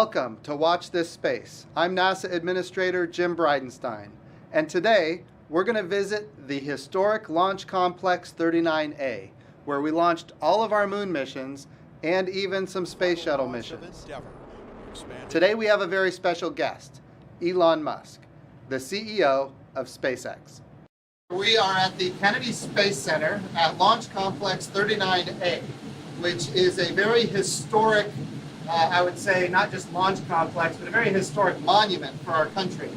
Welcome to Watch This Space. I'm NASA Administrator Jim Bridenstine, and today we're going to visit the historic Launch Complex 39A, where we launched all of our moon missions and even some space shuttle missions. Today we have a very special guest, Elon Musk, the CEO of SpaceX. We are at the Kennedy Space Center at Launch Complex 39A, which is a very historic, I would say, not just launch complex, but a very historic monument for our country.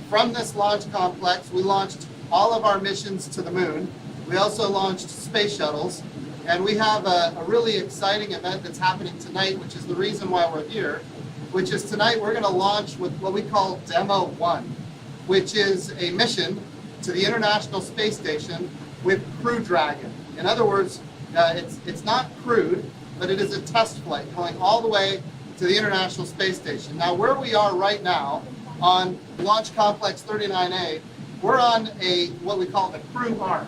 From this launch complex, we launched all of our missions to the moon. We also launched space shuttles, and we have a really exciting event that's happening tonight, which is the reason why we're here, which is tonight we're going to launch with what we call Demo 1, which is a mission to the International Space Station with Crew Dragon. In other words, it's not crewed, but it is a test flight going all the way to the International Space Station. Now, where we are right now on Launch Complex 39A, we're on what we call the crew arm,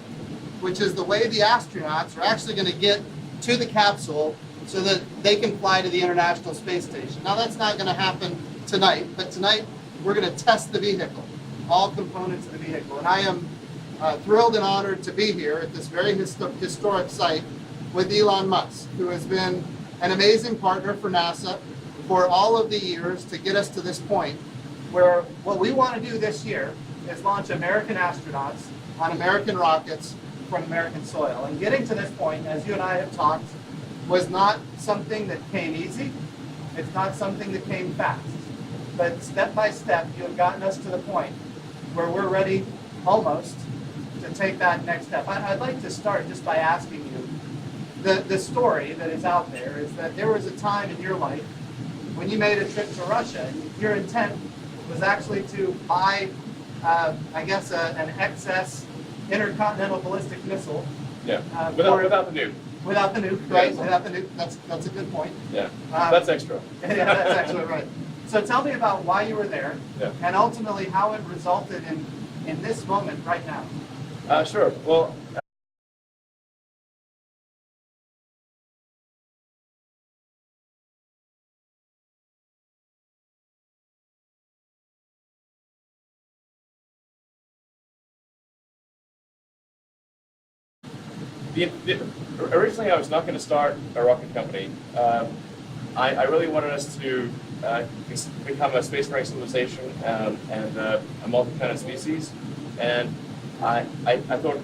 which is the way the astronauts are actually going to get to the capsule so that they can fly to the International Space Station. Now, that's not going to happen tonight, but tonight we're going to test the vehicle, all components of the vehicle. And I am thrilled and honored to be here at this very historic site with Elon Musk, who has been an amazing partner for NASA for all of the years to get us to this point where what we want to do this year is launch American astronauts on American rockets from American soil. And getting to this point, as you and I have talked, was not something that came easy. It's not something that came fast. But step by step, you have gotten us to the point where we're ready almost to take that next step. I'd like to start just by asking you, the story that is out there is that there was a time in your life when you made a trip to Russia, and your intent was actually to buy, I guess, an excess intercontinental ballistic missile. Yeah, without the nuke. Without the nuke, right? Yeah. Without the nuke, that's a good point. Yeah, that's extra. Yeah, that's extra, right. So tell me about why you were there, and ultimately how it resulted in this moment right now. Sure. Well, originally I was not going to start a rocket company. I really wanted us to become a spacefaring civilization and a multi-planet species. And I thought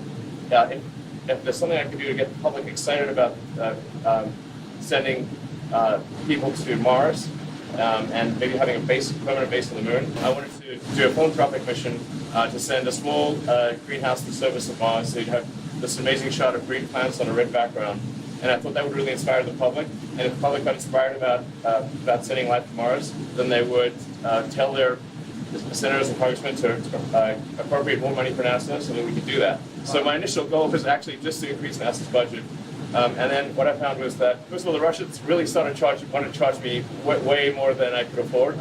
if there's something I could do to get the public excited about sending people to Mars and maybe having a permanent base on the moon, I wanted to do a philanthropic mission to send a small greenhouse to the surface of Mars, so you'd have this amazing shot of green plants on a red background. And I thought that would really inspire the public. And if the public got inspired about sending life to Mars, then they would tell their senators and congressmen to appropriate more money for NASA so that we could do that. So my initial goal was actually just to increase NASA's budget. And then what I found was that, first of all, the Russians really wanted to charge me way more than I could afford.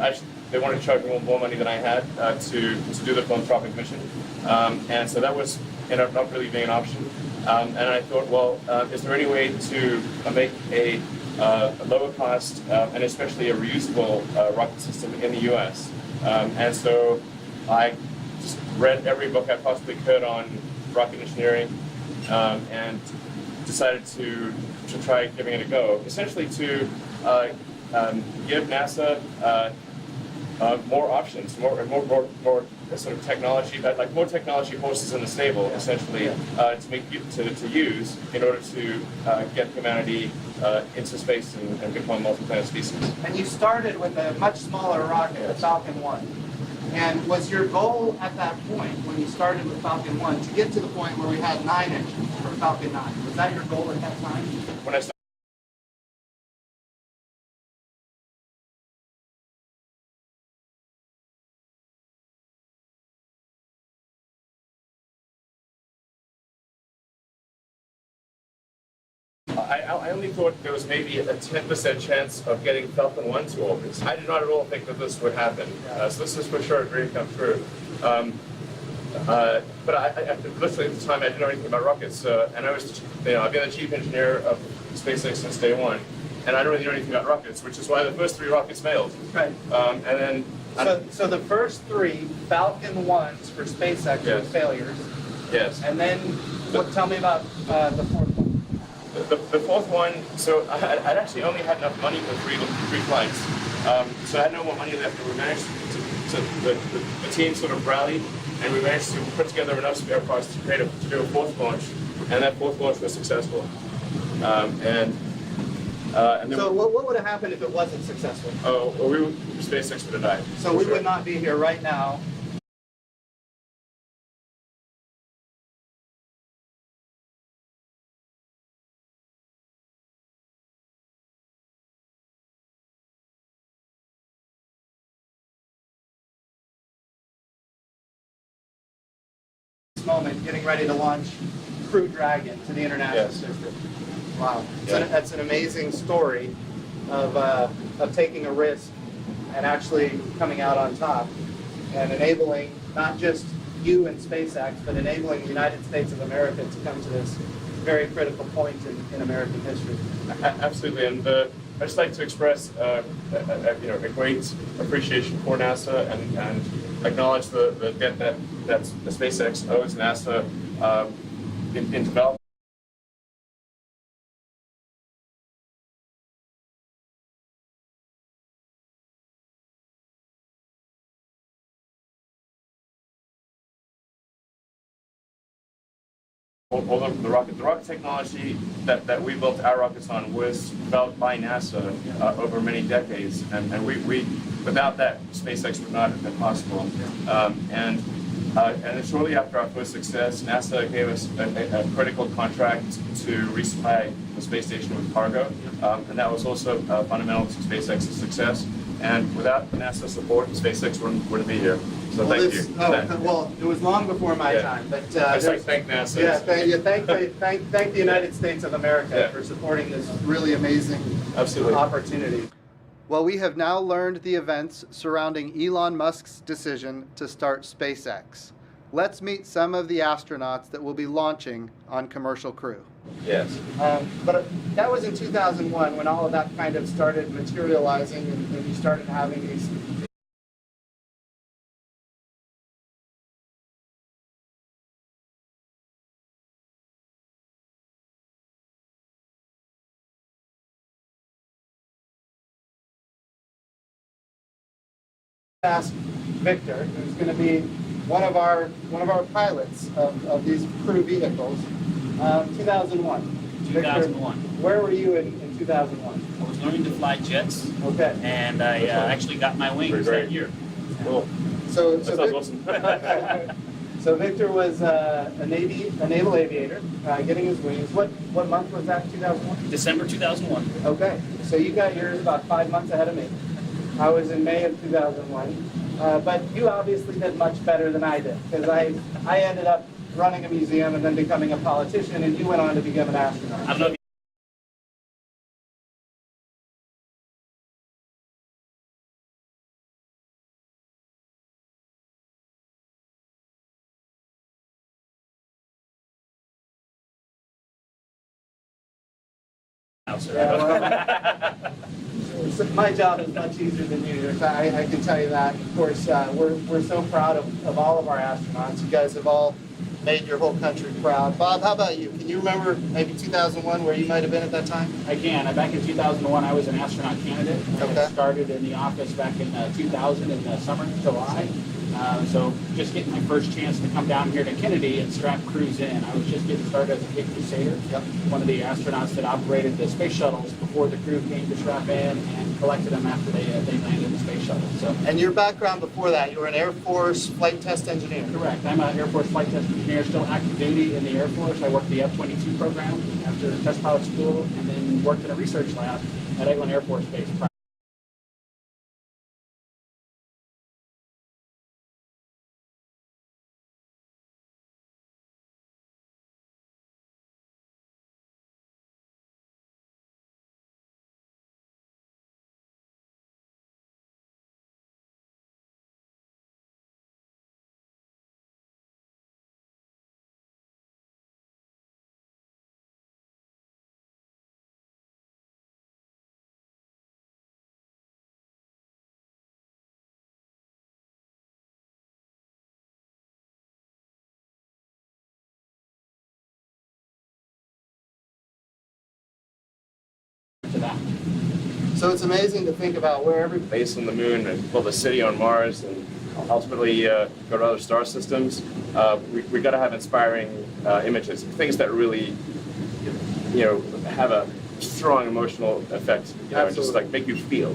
They wanted to charge me more money than I had to do the philanthropic mission. And so that was ended up not really being an option. And I thought, well, is there any way to make a lower cost and especially a reusable rocket system in the U.S.? And so I just read every book I possibly could on rocket engineering and decided to try giving it a go, essentially to give NASA more options, more sort of technology, like more technology horses in the stable, essentially, to use in order to get humanity into space and become a multi-planet species. And you started with a much smaller rocket, the Falcon 1. And was your goal at that point, when you started with Falcon 1, to get to the point where we had 9 engines for Falcon 9? Was that your goal at that time? When I started, I only thought there was maybe a 10% chance of getting Falcon 1 to orbit. I did not at all think that this would happen. So this is for sure a dream come true. But I literally at the time I didn't know anything about rockets, and I was, I've been the chief engineer of SpaceX since day one. and I don't really know anything about rockets, which is why the first 3 rockets failed. Right. And then So the first 3 Falcon 1s for SpaceX were Yes. failures. yes. And then, tell me about the fourth one. The fourth one, so I'd actually only had enough money for three flights. So I had no more money left, and we managed the team sort of rallied, and we managed to put together enough spare parts to do a 4th launch, and that 4th launch was successful. And then So what would have happened if it wasn't successful? SpaceX would have died. So we would not be here right now. Moment getting ready to launch Crew Dragon to the International Yes. System. Wow, Yeah. that's an amazing story of taking a risk and actually coming out on top and enabling not just you and SpaceX, but enabling the United States of America to come to this very critical point in American history. Absolutely, and I'd just like to express a great appreciation for NASA and acknowledge the debt that the SpaceX owes NASA in development. Although the rocket technology that we built our rockets on was developed by NASA over many decades, and we without that SpaceX would not have been possible. And then shortly after our first success, NASA gave us a critical contract to resupply the space station with cargo, and that was also fundamental to SpaceX's success. And without NASA support, SpaceX wouldn't be here. So thank you. Well, it was long before my time, but I'd just like to thank NASA. yeah, thank the United States of America for supporting this really amazing Absolutely. opportunity. Well, we have now learned the events surrounding Elon Musk's decision to start SpaceX. Let's meet some of the astronauts that will be launching on Commercial Crew. Yes. But that was in 2001 when all of that kind of started materializing and you started having these ask Victor, who's going to be one of our pilots of these crew vehicles. 2001. 2001. Victor, where were you in 2001? I was learning to fly jets, Okay. and I actually got my wings Great. that year. Cool. So That sounds awesome. So Victor was a naval aviator, getting his wings. What month was that? 2001. December 2001. Okay. So you got yours about 5 months ahead of me. I was in May of 2001. But you obviously did much better than I did, because I ended up running a museum and then becoming a politician, and you went on to become an astronaut. I don't know if So my job is much easier than yours. I can tell you that. Of course, we're so proud of all of our astronauts. You guys have all made your whole country proud. Bob, how about you? Can you remember maybe 2001 where you might have been at that time? I can. Back in 2001, I was an astronaut candidate. Okay. I started in the office back in 2000 in the summer, July. So just getting my first chance to come down here to Kennedy and strap crews in. I was just getting started as a Big Crusader, one of the astronauts that operated the space shuttles before the crew came to strap in and collected them after they landed the space shuttle. So. And your background before that, you were an Air Force flight test engineer. Correct. I'm an Air Force flight test engineer, still active duty in the Air Force. I worked the F-22 program after test pilot school, and then worked in a research lab at Eglin Air Force Base. that. So it's amazing to think about where every Base on the moon and build a city on Mars and ultimately go to other star systems. We got to have inspiring images, things that really, have a strong emotional effect, and just like make you feel.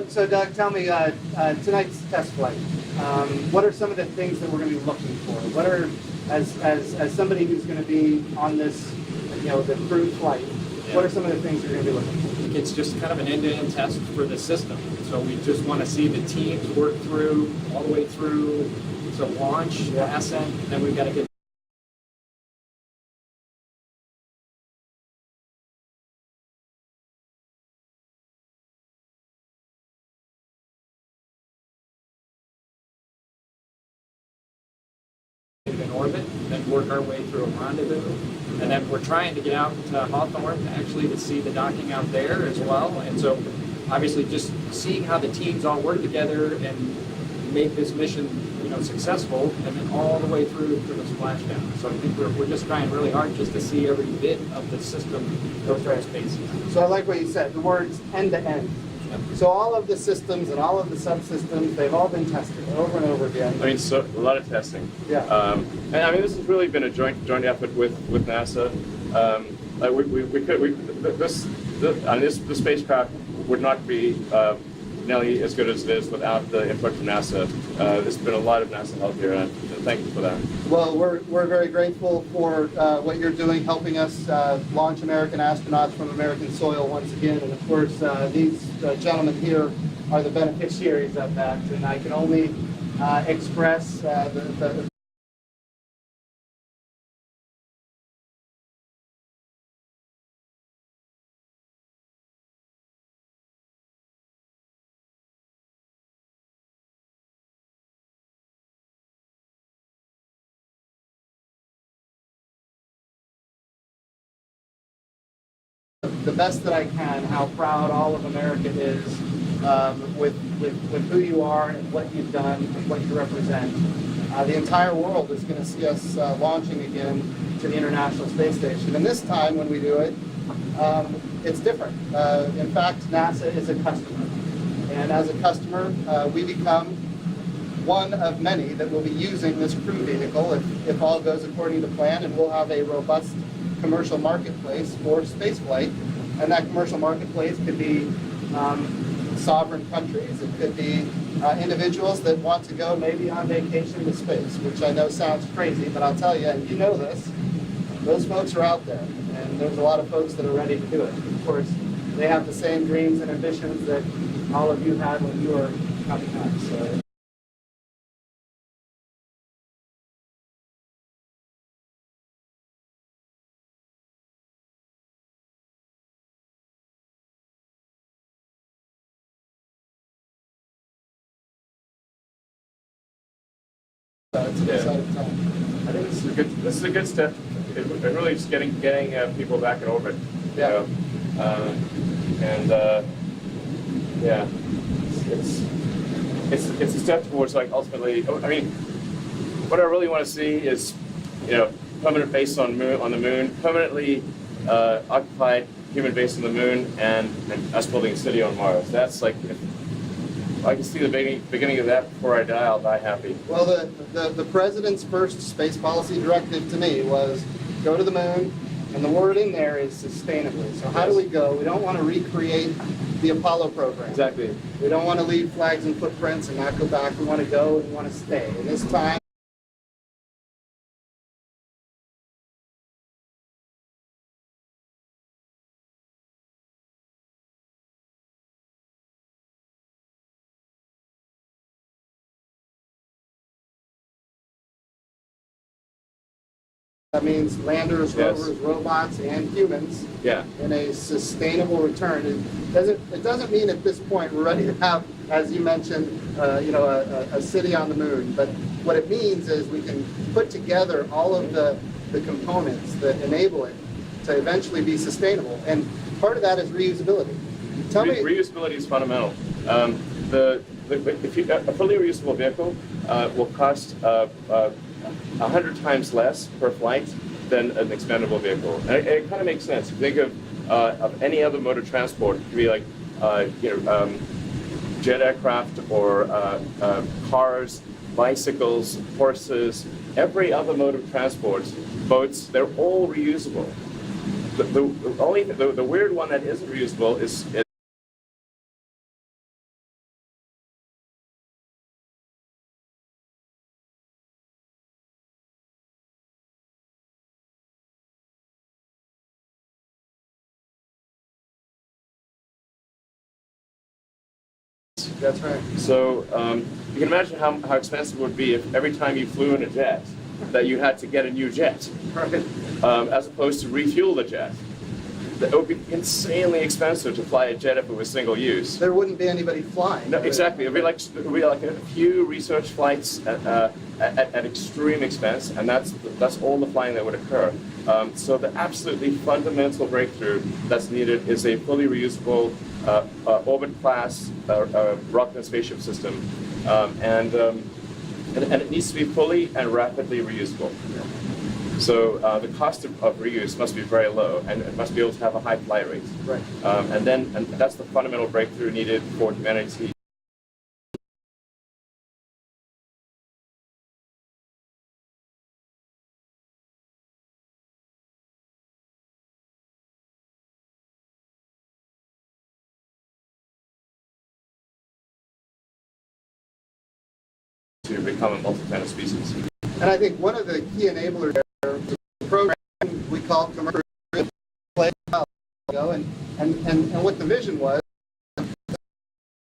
So Doug, tell me, tonight's test flight, what are some of the things that we're going to be looking for? What are, as somebody who's going to be on this, the crew flight, what are some of the things you're going to be looking for? It's just kind of an end-to-end test for the system. So we just want to see the teams work through, all the way through to launch, ascent, and then we've got to get in orbit, then work our way through a rendezvous, and then we're trying to get out to Hawthorne to see the docking out there as well. And so, obviously, just seeing how the teams all work together and make this mission, successful, and then all the way through to the splashdown. So I think we're just trying really hard just to see every bit of the system go through its paces. So I like what you said, the words end to end. So all of the systems and all of the subsystems, they've all been tested over and over again. I mean, so a lot of testing. Yeah. And I mean, this has really been a joint effort with NASA. The spacecraft would not be nearly as good as it is without the input from NASA. There's been a lot of NASA help here, and thank you for that. Well, we're very grateful for what you're doing, helping us launch American astronauts from American soil once again. And of course, these gentlemen here are the beneficiaries of that. And I can only express the best that I can, how proud all of America is with who you are and what you've done and what you represent. The entire world is going to see us launching again to the International Space Station. And this time when we do it, it's different. In fact, NASA is a customer. And as a customer, we become one of many that will be using this crew vehicle if all goes according to plan, and we'll have a robust commercial marketplace for spaceflight. And that commercial marketplace could be sovereign countries. It could be individuals that want to go maybe on vacation to space, which I know sounds crazy, but I'll tell you, and you know this, those folks are out there. And there's a lot of folks that are ready to do it. Of course, they have the same dreams and ambitions that all of you had when you were coming up. So. It's an exciting time. I think this is a good step. It really is getting people back in orbit. Yeah. It's a step towards ultimately. I mean, what I really want to see is permanent base on the moon, permanently occupied human base on the moon, and us building a city on Mars. That's if I can see the beginning of that before I die, I'll die happy. Well, the president's first space policy directive to me was go to the moon, and the word in there is sustainably. So how do we go? We don't want to recreate the Apollo program. Exactly. We don't want to leave flags and footprints and not go back. We want to go and we want to stay. And this time, that means landers, Yes. rovers, robots, and humans Yeah. in a sustainable return. It doesn't mean at this point we're ready to have, as you mentioned, a city on the moon. But what it means is we can put together all of the components that enable it to eventually be sustainable. And part of that is reusability. Tell me. Reusability is fundamental. A fully reusable vehicle will cost 100 times less per flight than an expendable vehicle. And it kind of makes sense. Think of of any other mode of transport. It could be like, jet aircraft or cars, bicycles, horses, every other mode of transport, boats, they're all reusable. The weird one that isn't reusable is That's right. so you can imagine how expensive it would be if every time you flew in a jet that you had to get a new jet, Right. as opposed to refuel the jet. It would be insanely expensive to fly a jet if it was single use. There wouldn't be anybody flying. No, exactly. It would be like a few research flights at extreme expense, and that's all the flying that would occur. So the absolutely fundamental breakthrough that's needed is a fully reusable orbit class rocket and spaceship system, and it needs to be fully and rapidly reusable. So the cost of reuse must be very low, and it must be able to have a high flight rate. Right. And that's the fundamental breakthrough needed for humanity. To become a multi-planet species. And I think one of the key enablers there was the program we called Commercial Play a while ago, and what the vision was,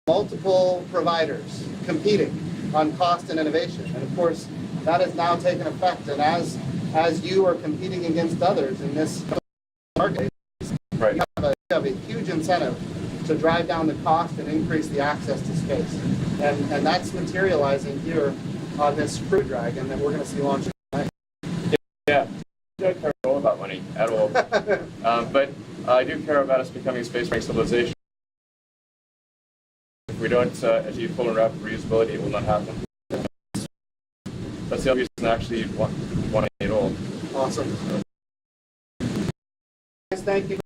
multiple providers competing on cost and innovation. And of course, that has now taken effect. And as you are competing against others in this market, Right. you have a huge incentive to drive down the cost and increase the access to space. And that's materializing here on this Crew Dragon that we're going to see launched tonight. Yeah. I don't care at all about money at all, but I do care about us becoming a space-faring civilization. If we don't achieve full and rapid reusability, it will not happen. That's the only reason I actually want it at all. Awesome. Guys, thank you.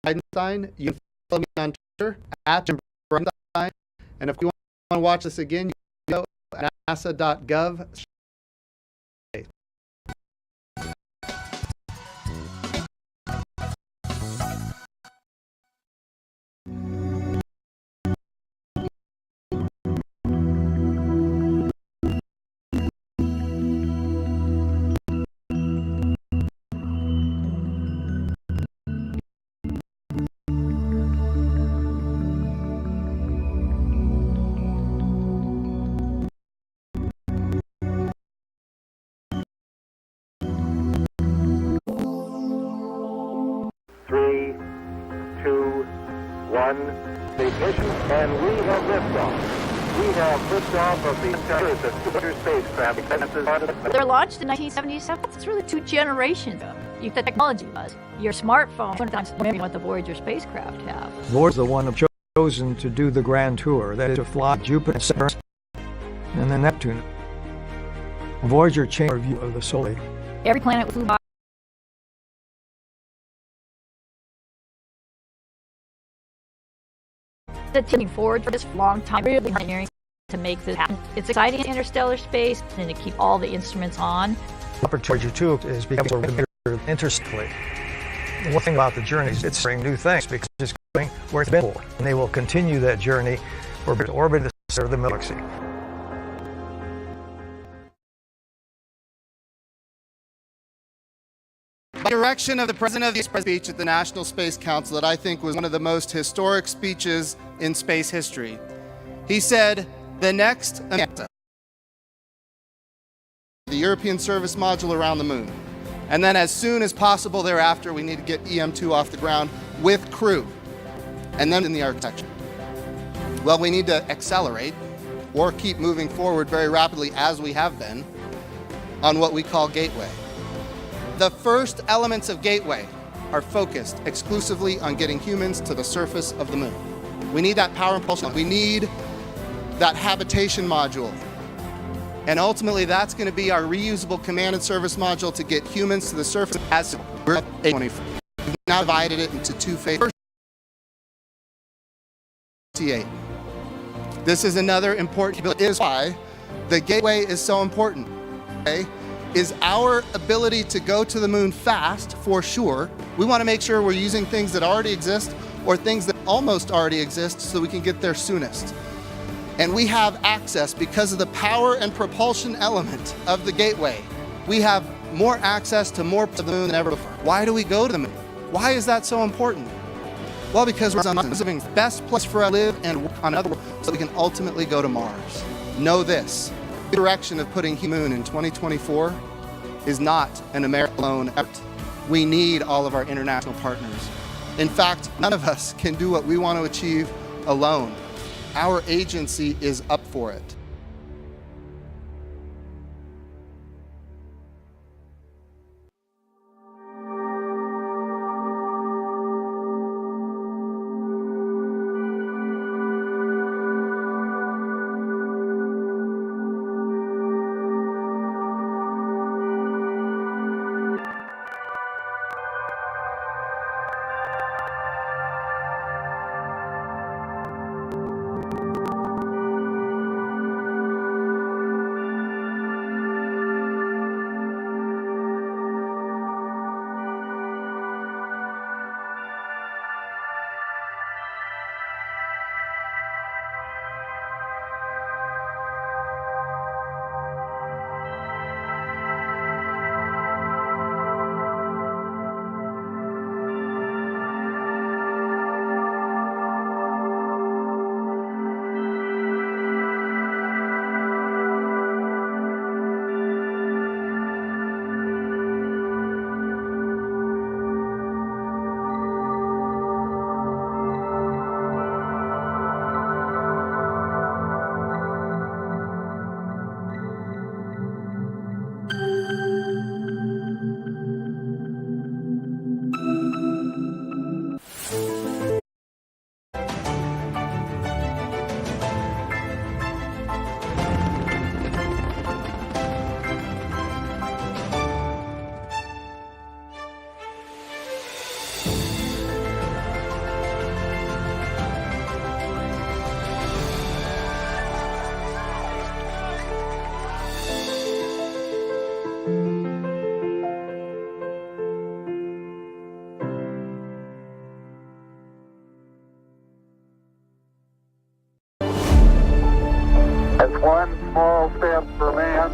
Bridenstine. You can follow me on Twitter at Jim Bridenstine. And if you want to watch this again, you can go at nasa.gov. Ignition, and we have liftoff. We have liftoff of the Challenger spacecraft. They were launched in 1977. It's really 2 generations ago. The technology was. Your smartphone, 20 times more than what the Voyager spacecraft have. Voyager's the one chosen to do the grand tour, that is to fly Jupiter, Saturn, and then Neptune. Voyager changed our view of the solar. Every planet flew by. Moving forward for this long time, really engineering to make this happen. It's exciting in interstellar space and to keep all the instruments on. Voyager 2 is becoming intersectly. One thing about the journey is it's bringing new things because it's going where it's been before, and they will continue that journey for orbit the center of the galaxy. By direction of the President of the speech at the National Space Council that I think was one of the most historic speeches in space history. He said, the next the European service module around the moon. And then as soon as possible thereafter, we need to get EM2 off the ground with crew. And then in the architecture. Well, we need to accelerate. or keep moving forward very rapidly as we have been on what we call Gateway. The first elements of Gateway are focused exclusively on getting humans to the surface of the moon. We need that power impulsion. We need that habitation module. And ultimately, that's going to be our reusable command and service module to get humans to the surface as we're at 24. We've now divided it into two phases. This is another important, is why the Gateway is so important, okay? Is our ability to go to the moon fast, for sure. We want to make sure we're using things that already exist or things that almost already exist so we can get there soonest. And we have access because of the power and propulsion element of the Gateway. We have more access to more to the moon than ever before. Why do we go to the moon? Why is that so important? Well, because we're on the best place for us to live and work on another world so we can ultimately go to Mars. Know this, the direction of putting human moon in 2024 is not an American-alone effort. We need all of our international partners. In fact, none of us can do what we want to achieve alone. Our agency is up for it. That's one small step for man,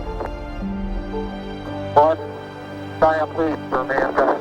one giant leap for mankind.